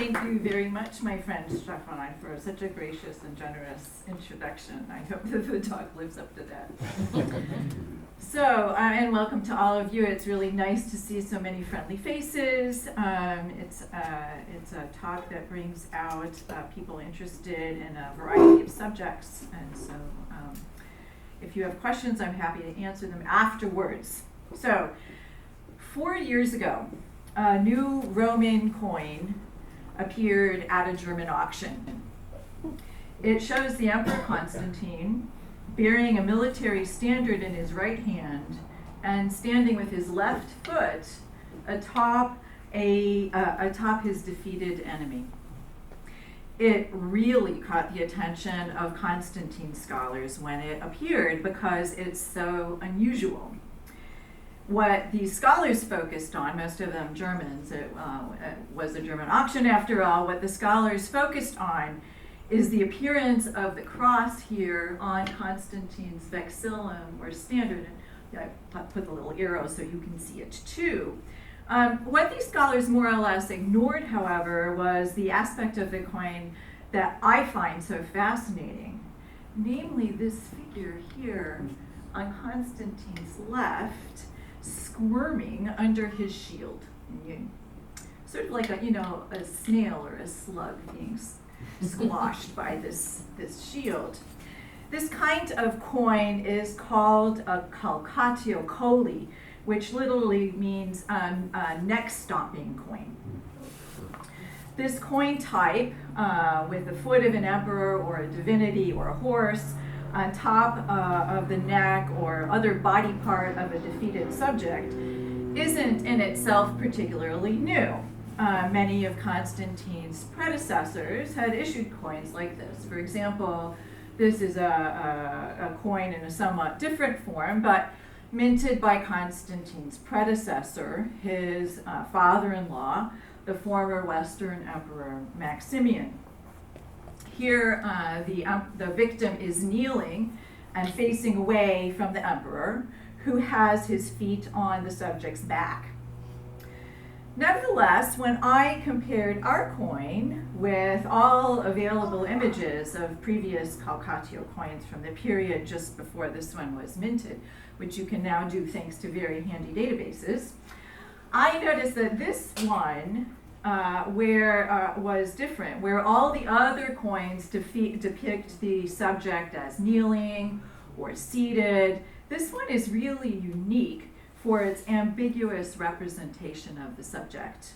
Thank you very much, my friend Stefan, for such a gracious and generous introduction. I hope that the talk lives up to that. So, and welcome to all of you. It's really nice to see so many friendly faces. It's a talk that brings out people interested in a variety of subjects. And so, if you have questions, I'm happy to answer them afterwards. So, 4 years ago, a new Roman coin appeared at a German auction. It shows the Emperor Constantine bearing a military standard in his right hand and standing with his left foot atop his defeated enemy. It really caught the attention of Constantine scholars when it appeared because it's so unusual. What these scholars focused on, most of them Germans, it was a German auction after all, what the scholars focused on is the appearance of the cross here on Constantine's vexillum or standard. And I put the little arrow so you can see it too. What these scholars more or less ignored, however, was the aspect of the coin that I find so fascinating, namely this figure here on Constantine's left, squirming under his shield. Sort of like a snail or a slug being squashed by this shield. This kind of coin is called a calcatio coli, which literally means a neck-stomping coin. This coin type, with the foot of an emperor or a divinity or a horse on top of the neck or other body part of a defeated subject, isn't in itself particularly new. Many of Constantine's predecessors had issued coins like this. For example, this is a coin in a somewhat different form, but minted by Constantine's predecessor, his father-in-law, the former Western Emperor Maximian. Here, the victim is kneeling and facing away from the emperor, who has his feet on the subject's back. Nevertheless, when I compared our coin with all available images of previous calcatio coins from the period just before this one was minted, which you can now do thanks to very handy databases, I noticed that this one was different, where all the other coins depict the subject as kneeling or seated. This one is really unique for its ambiguous representation of the subject.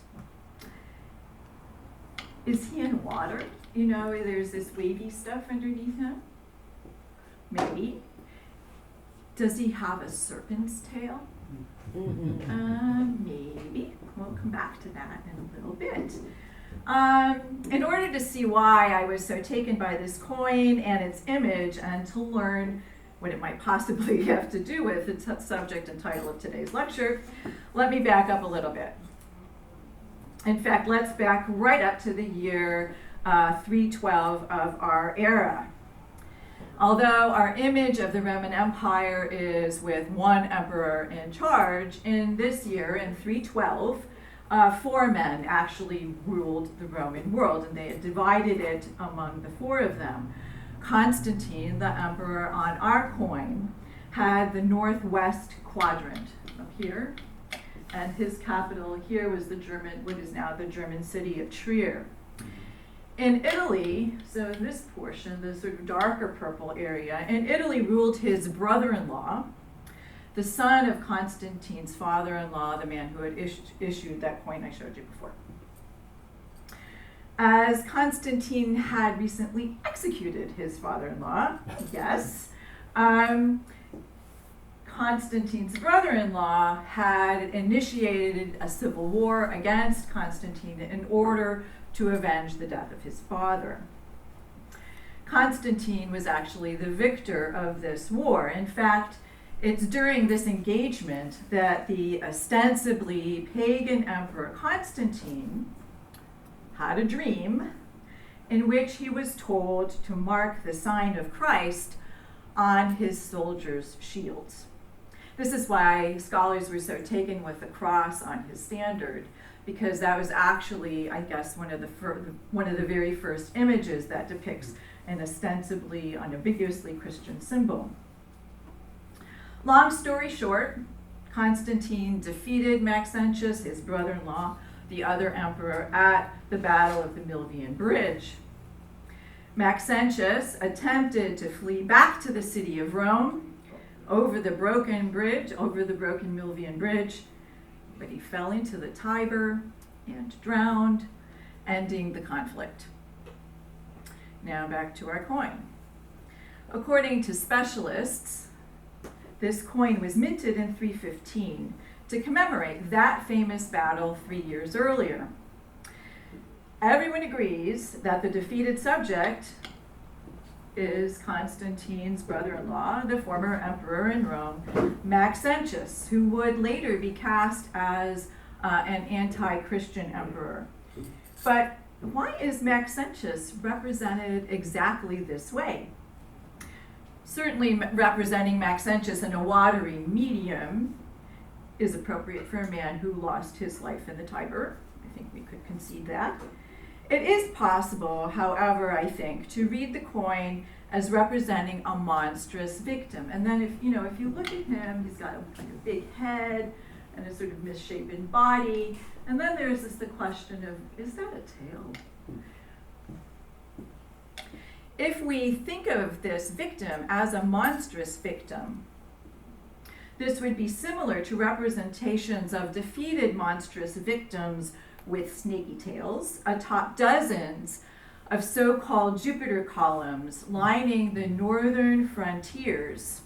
Is he in water? There's this wavy stuff underneath him. Maybe. Does he have a serpent's tail? Maybe. We'll come back to that in a little bit. In order to see why I was so taken by this coin and its image, and to learn what it might possibly have to do with the subject and title of today's lecture, let me back up a little bit. In fact, let's back right up to the year 312 of our era. Although our image of the Roman Empire is with one emperor in charge, in this year, in 312, 4 men actually ruled the Roman world, and they had divided it among the 4 of them. Constantine, the emperor on our coin, had the northwest quadrant up here, and his capital here was what is now the German city of Trier. In Italy, so in this portion, the sort of darker purple area, in Italy ruled his brother-in-law, the son of Constantine's father-in-law, the man who had issued that coin I showed you before. As Constantine had recently executed his father-in-law, yes, Constantine's brother-in-law had initiated a civil war against Constantine in order to avenge the death of his father. Constantine was actually the victor of this war. In fact, it's during this engagement that the ostensibly pagan emperor Constantine had a dream in which he was told to mark the sign of Christ on his soldiers' shields. This is why scholars were so taken with the cross on his standard, because that was actually, I guess, one of the very first images that depicts an ostensibly, unambiguously Christian symbol. Long story short, Constantine defeated Maxentius, his brother-in-law, the other emperor, at the Battle of the Milvian Bridge. Maxentius attempted to flee back to the city of Rome over the broken Milvian Bridge, but he fell into the Tiber and drowned, ending the conflict. Now back to our coin. According to specialists, this coin was minted in 315 to commemorate that famous battle 3 years earlier. Everyone agrees that the defeated subject is Constantine's brother-in-law, the former emperor in Rome, Maxentius, who would later be cast as an anti-Christian emperor. But why is Maxentius represented exactly this way? Certainly representing Maxentius in a watery medium is appropriate for a man who lost his life in the Tiber. I think we could concede that. It is possible, however, I think, to read the coin as representing a monstrous victim. And then if you look at him, he's got a big head and a sort of misshapen body. And then there's the question of, is that a tail? If we think of this victim as a monstrous victim, this would be similar to representations of defeated monstrous victims with snaky tails atop dozens of so-called Jupiter columns lining the northern frontiers.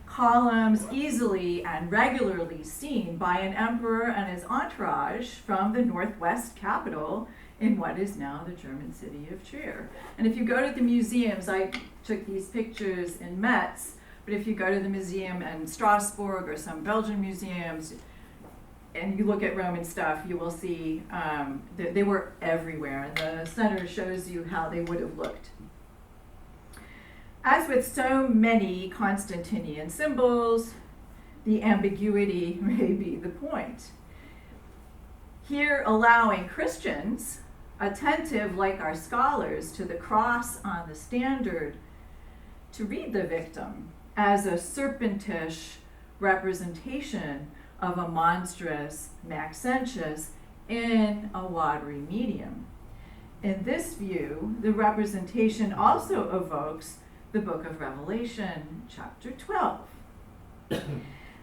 Columns easily and regularly seen by an emperor and his entourage from the northwest capital in what is now the German city of Trier. And if you go to the museums, I took these pictures in Metz, but if you go to the museum in Strasbourg or some Belgian museums, and you look at Roman stuff, you will see that they were everywhere. And the center shows you how they would have looked. As with so many Constantinian symbols, the ambiguity may be the point. Here, allowing Christians, attentive like our scholars to the cross on the standard, to read the victim as a serpentish representation of a monstrous Maxentius in a watery medium. In this view, the representation also evokes the book of Revelation, chapter 12.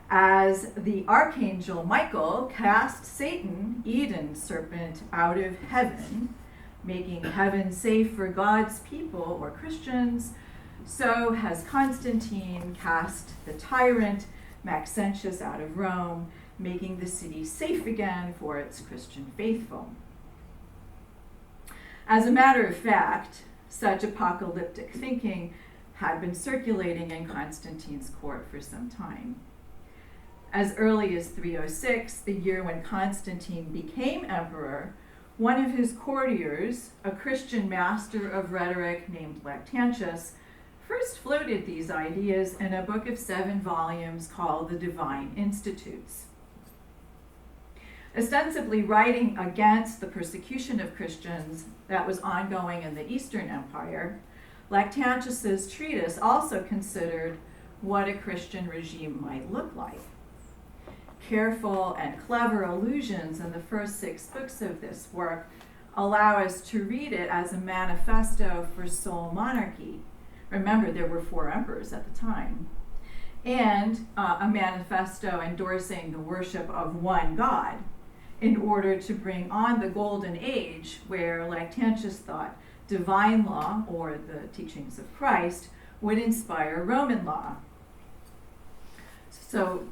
As the archangel Michael cast Satan, Eden's serpent, out of heaven, making heaven safe for God's people or Christians, so has Constantine cast the tyrant Maxentius out of Rome, making the city safe again for its Christian faithful. As a matter of fact, such apocalyptic thinking had been circulating in Constantine's court for some time. As early as 306, the year when Constantine became emperor, one of his courtiers, a Christian master of rhetoric named Lactantius, first floated these ideas in a book of 7 volumes called The Divine Institutes. Ostensibly writing against the persecution of Christians that was ongoing in the Eastern Empire, Lactantius's treatise also considered what a Christian regime might look like. Careful and clever allusions in the first 6 books of this work allow us to read it as a manifesto for sole monarchy. Remember, there were 4 emperors at the time. And a manifesto endorsing the worship of one God in order to bring on the golden age where Lactantius thought divine law, or the teachings of Christ, would inspire Roman law. So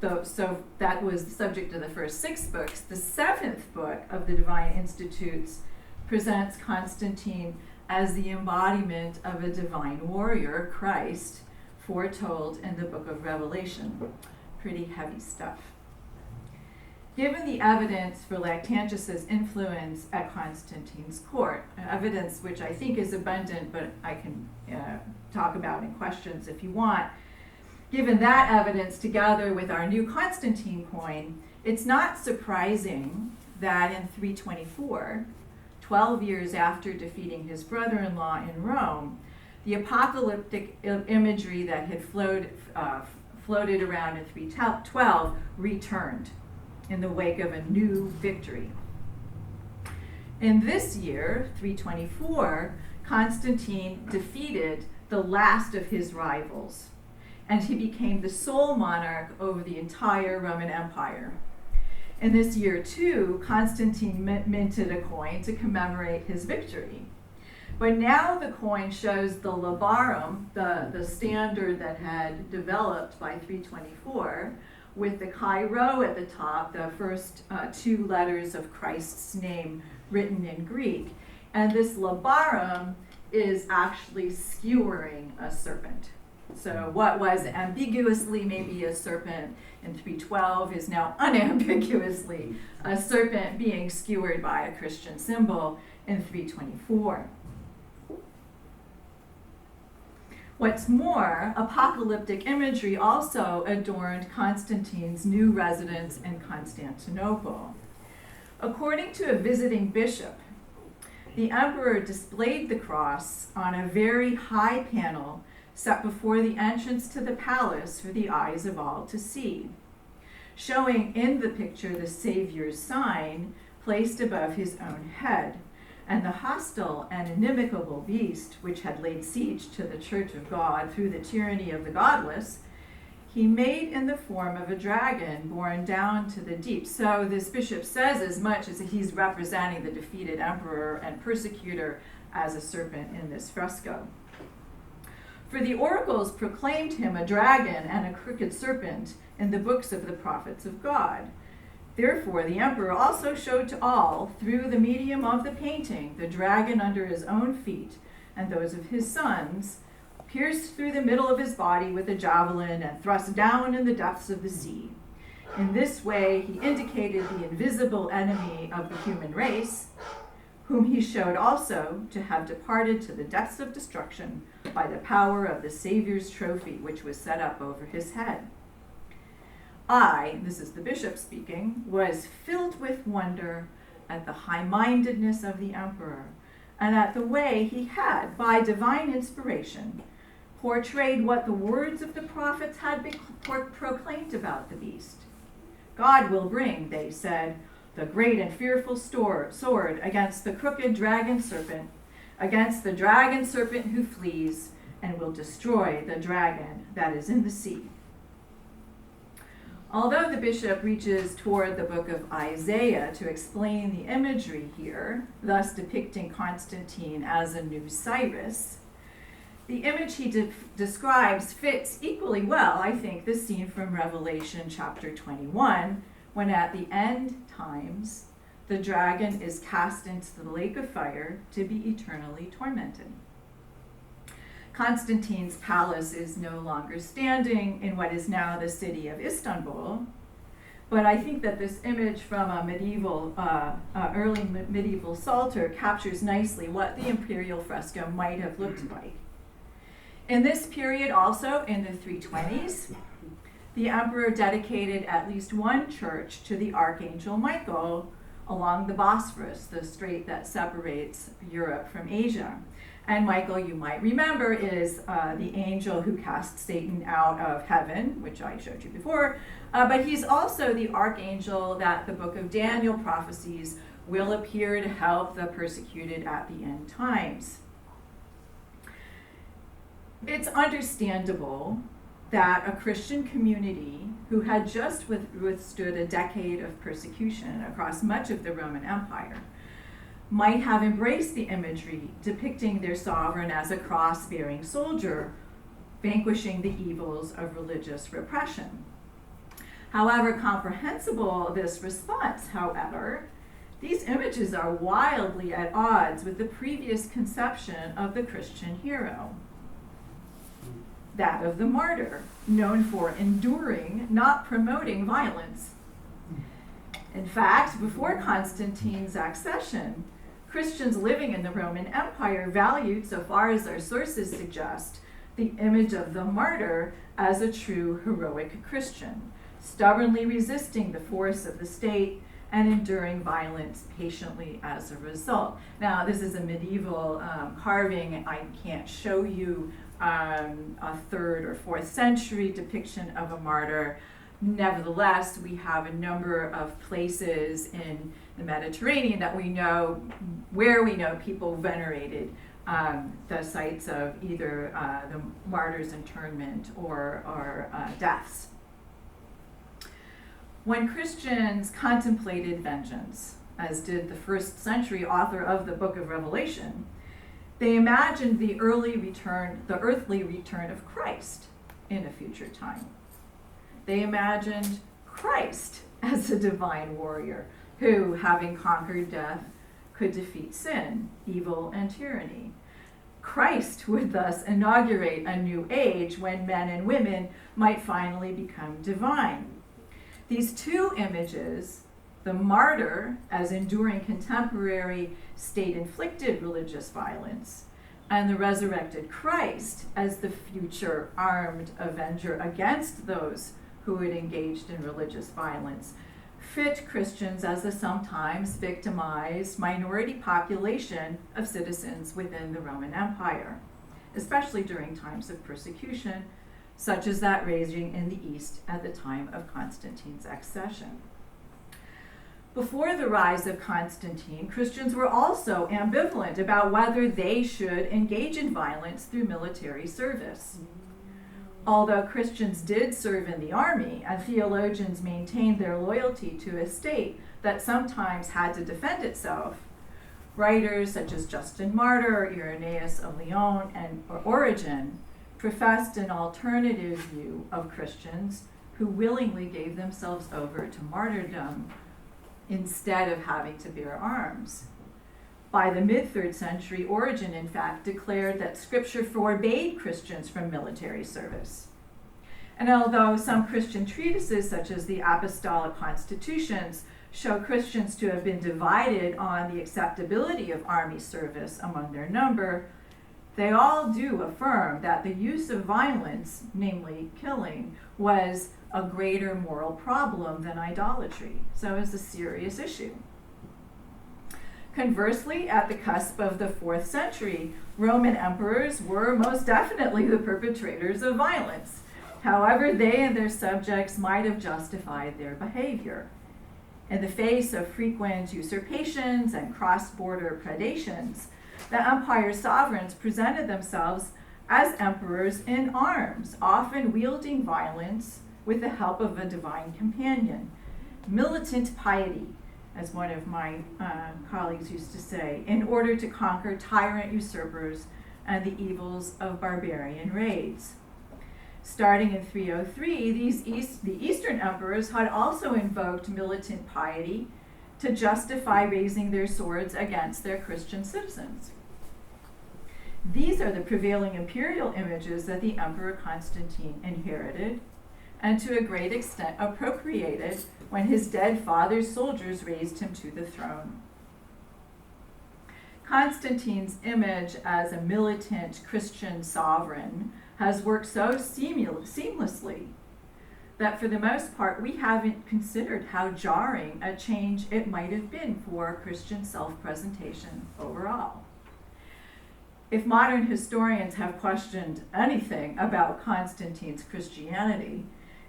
that was the subject of the first 6 books. The 7th book of the Divine Institutes presents Constantine as the embodiment of a divine warrior, Christ, foretold in the book of Revelation. Pretty heavy stuff. Given the evidence for Lactantius's influence at Constantine's court, evidence which I think is abundant, but I can talk about in questions if you want, given that evidence together with our new Constantine coin, it's not surprising that in 324, 12 years after defeating his brother-in-law in Rome, the apocalyptic imagery that had floated around in 312 returned in the wake of a new victory. In this year, 324, Constantine defeated the last of his rivals, and he became the sole monarch over the entire Roman Empire. In this year, too, Constantine minted a coin to commemorate his victory. But now the coin shows the labarum, the standard that had developed by 324, with the Chi-Rho at the top, the first two letters of Christ's name written in Greek. And this labarum is actually skewering a serpent. So what was ambiguously maybe a serpent in 312 is now unambiguously a serpent being skewered by a Christian symbol in 324. What's more, apocalyptic imagery also adorned Constantine's new residence in Constantinople. According to a visiting bishop, the emperor displayed the cross on a very high panel set before the entrance to the palace for the eyes of all to see, showing in the picture the Savior's sign placed above his own head, and the hostile and inimical beast which had laid siege to the church of God through the tyranny of the godless, he made in the form of a dragon borne down to the deep. So this bishop says as much as he's representing the defeated emperor and persecutor as a serpent in this fresco. For the oracles proclaimed him a dragon and a crooked serpent in the books of the prophets of God. Therefore, the emperor also showed to all, through the medium of the painting, the dragon under his own feet and those of his sons, pierced through the middle of his body with a javelin and thrust down in the depths of the sea. In this way, he indicated the invisible enemy of the human race, whom he showed also to have departed to the depths of destruction by the power of the Savior's trophy, which was set up over his head. I, this is the bishop speaking, was filled with wonder at the high-mindedness of the emperor and at the way he had, by divine inspiration, portrayed what the words of the prophets had been proclaimed about the beast. God will bring, they said, the great and fearful sword against the crooked dragon serpent, against the dragon serpent who flees, and will destroy the dragon that is in the sea. Although the bishop reaches toward the book of Isaiah to explain the imagery here, thus depicting Constantine as a new Cyrus, the image he describes fits equally well, I think, the scene from Revelation chapter 21, when at the end times, the dragon is cast into the lake of fire to be eternally tormented. Constantine's palace is no longer standing in what is now the city of Istanbul, but I think that this image from a early medieval Psalter captures nicely what the imperial fresco might have looked like. In this period also, in the 320s, the emperor dedicated at least one church to the archangel Michael along the Bosphorus, the strait that separates Europe from Asia. And Michael, you might remember, is the angel who cast Satan out of heaven, which I showed you before, but he's also the archangel that the book of Daniel prophesies will appear to help the persecuted at the end times. It's understandable that a Christian community who had just withstood a decade of persecution across much of the Roman Empire might have embraced the imagery depicting their sovereign as a cross-bearing soldier, vanquishing the evils of religious repression. However comprehensible this response, however, these images are wildly at odds with the previous conception of the Christian hero, that of the martyr, known for enduring, not promoting violence. In fact, before Constantine's accession, Christians living in the Roman Empire valued, so far as our sources suggest, the image of the martyr as a true heroic Christian, stubbornly resisting the force of the state and enduring violence patiently as a result. Now, this is a medieval carving. I can't show you a 3rd or 4th century depiction of a martyr. Nevertheless, we have a number of places in the Mediterranean that we know, where we know people venerated the sites of either the martyr's internment or deaths. When Christians contemplated vengeance, as did the 1st century author of the book of Revelation, they imagined the earthly return of Christ in a future time. They imagined Christ as a divine warrior who, having conquered death, could defeat sin, evil, and tyranny. Christ would thus inaugurate a new age when men and women might finally become divine. These two images, the martyr as enduring contemporary state-inflicted religious violence, and the resurrected Christ as the future armed avenger against those who had engaged in religious violence, fit Christians as the sometimes victimized minority population of citizens within the Roman Empire, especially during times of persecution, such as that raging in the East at the time of Constantine's accession. Before the rise of Constantine, Christians were also ambivalent about whether they should engage in violence through military service. Although Christians did serve in the army and theologians maintained their loyalty to a state that sometimes had to defend itself, writers such as Justin Martyr, Irenaeus of Lyon, and Origen professed an alternative view of Christians who willingly gave themselves over to martyrdom instead of having to bear arms. By the mid-3rd century, Origen, in fact, declared that Scripture forbade Christians from military service. And although some Christian treatises, such as the Apostolic Constitutions, show Christians to have been divided on the acceptability of army service among their number, they all do affirm that the use of violence, namely killing, was a greater moral problem than idolatry. So it's a serious issue. Conversely, at the cusp of the 4th century, Roman emperors were most definitely the perpetrators of violence. However, they and their subjects might have justified their behavior. In the face of frequent usurpations and cross-border predations, the empire's sovereigns presented themselves as emperors in arms, often wielding violence with the help of a divine companion. Militant piety, as one of my colleagues used to say, in order to conquer tyrant usurpers and the evils of barbarian raids. Starting in 303, the Eastern emperors had also invoked militant piety to justify raising their swords against their Christian citizens. These are the prevailing imperial images that the Emperor Constantine inherited and to a great extent appropriated when his dead father's soldiers raised him to the throne. Constantine's image as a militant Christian sovereign has worked so seamlessly that for the most part we haven't considered how jarring a change it might have been for Christian self-presentation overall. If modern historians have questioned anything about Constantine's Christianity,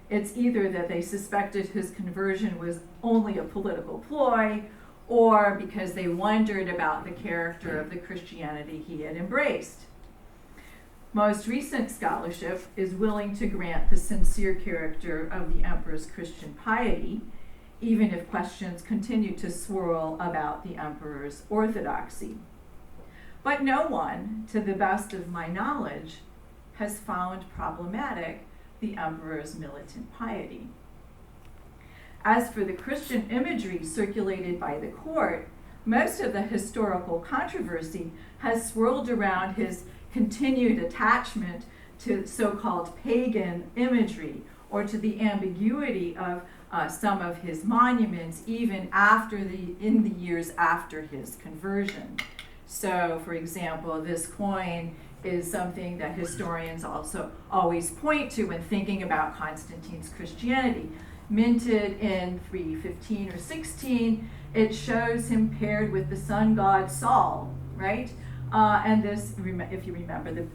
it's either that they suspected his conversion was only a political ploy, or because they wondered about the character of the Christianity he had embraced. Most recent scholarship is willing to grant the sincere character of the emperor's Christian piety, even if questions continue to swirl about the emperor's orthodoxy. But no one, to the best of my knowledge, has found problematic the emperor's militant piety. As for the Christian imagery circulated by the court, most of the historical controversy has swirled around his continued attachment to so-called pagan imagery, or to the ambiguity of some of his monuments, even in the years after his conversion. So, for example, this coin is something that historians also always point to when thinking about Constantine's Christianity. minted in 315 or 16, it shows him paired with the sun god Sol, right? And this, if you remember, the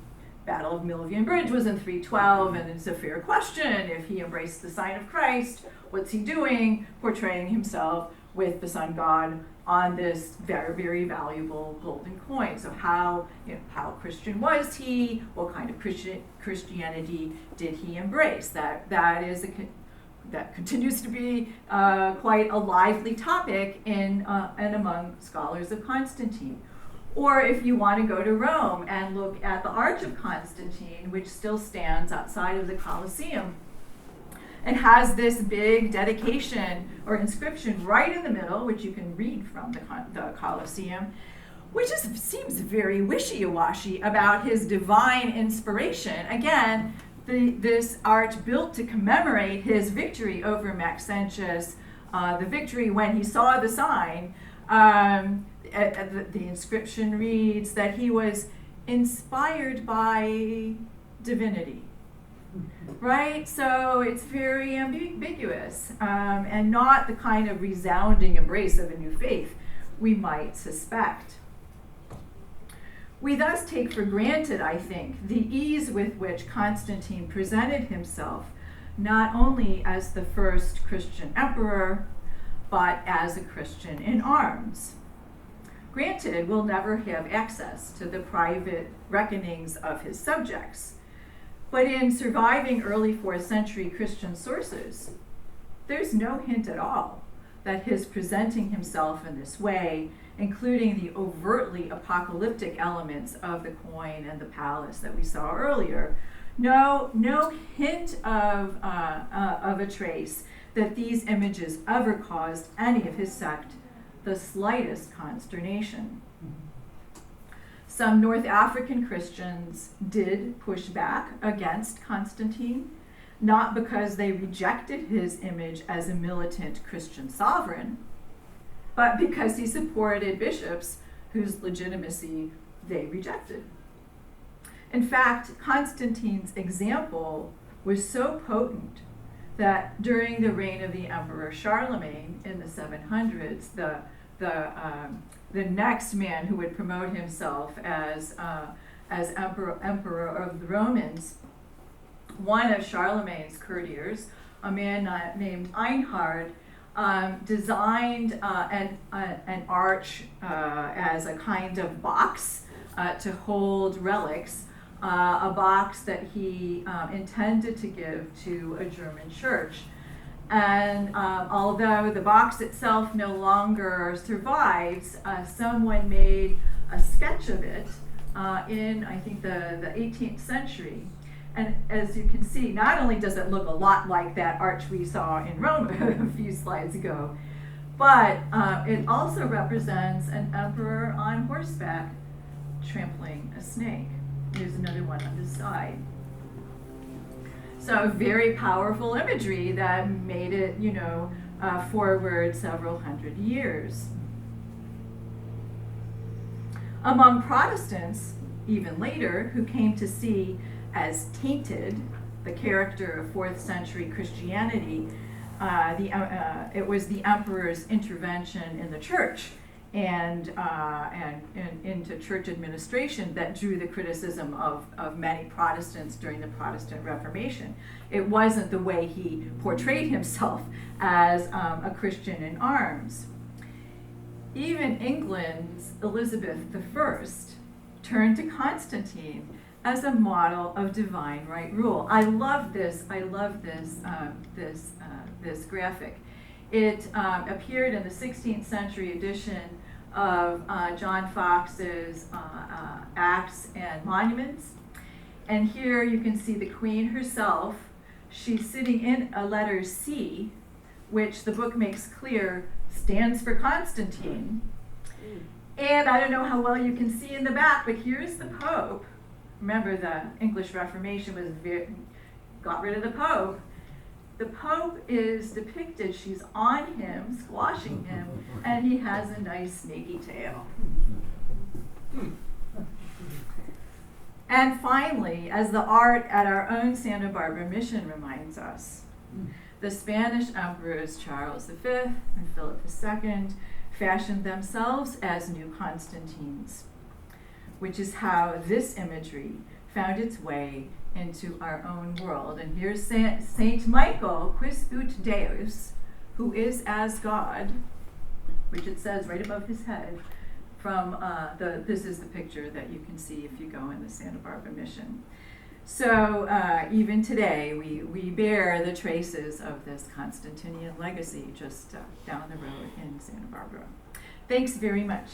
Battle of Milvian Bridge was in 312, and it's a fair question. If he embraced the sign of Christ, what's he doing? Portraying himself with the sun god on this very, very valuable golden coin. So how Christian was he? What kind of Christianity did he embrace? That continues to be quite a lively topic in and among scholars of Constantine. Or if you want to go to Rome and look at the Arch of Constantine, which still stands outside of the Colosseum, and has this big dedication or inscription right in the middle, which you can read from the Colosseum, which seems very wishy-washy about his divine inspiration. Again, this arch built to commemorate his victory over Maxentius, the victory when he saw the sign. The inscription reads that he was inspired by divinity. Right? So it's very ambiguous, and not the kind of resounding embrace of a new faith we might suspect. We thus take for granted, I think, the ease with which Constantine presented himself, not only as the first Christian emperor, but as a Christian in arms. Granted, we'll never have access to the private reckonings of his subjects, but in surviving early 4th century Christian sources, there's no hint at all that his presenting himself in this way, including the overtly apocalyptic elements of the coin and the palace that we saw earlier, no hint of a trace that these images ever caused any of his sect the slightest consternation. Some North African Christians did push back against Constantine, not because they rejected his image as a militant Christian sovereign, but because he supported bishops whose legitimacy they rejected. In fact, Constantine's example was so potent that during the reign of the Emperor Charlemagne in the 700s, the next man who would promote himself as emperor of the Romans, one of Charlemagne's courtiers, a man named Einhard, designed an arch as a kind of box to hold relics, a box that he intended to give to a German church. And although the box itself no longer survives, someone made a sketch of it in, I think, the 18th century. And as you can see, not only does it look a lot like that arch we saw in Rome a few slides ago, but it also represents an emperor on horseback trampling a snake. Here's another one on this side. So very powerful imagery that made it, forward several hundred years. Among Protestants, even later, who came to see as tainted the character of 4th century Christianity, it was the emperor's intervention in the church and into church administration that drew the criticism of many Protestants during the Protestant Reformation. It wasn't the way he portrayed himself as a Christian in arms. Even England's Elizabeth I turned to Constantine as a model of divine right rule. I love this graphic. It appeared in the 16th century edition of John Fox's Acts and Monuments. And here you can see the Queen herself. She's sitting in a letter C, which the book makes clear stands for Constantine. And I don't know how well you can see in the back, but here's the Pope. Remember, the English Reformation got rid of the Pope. The Pope is depicted, she's on him, squashing him, and he has a nice snaky tail. And finally, as the art at our own Santa Barbara mission reminds us, The Spanish emperors Charles V and Philip II fashioned themselves as new Constantines, which is how this imagery found its way into our own world. And here's Saint Michael, quis ut Deus, who is as God, which it says right above his head. This is the picture that you can see if you go in the Santa Barbara mission. So even today, we bear the traces of this Constantinian legacy just down the road in Santa Barbara. Thanks very much.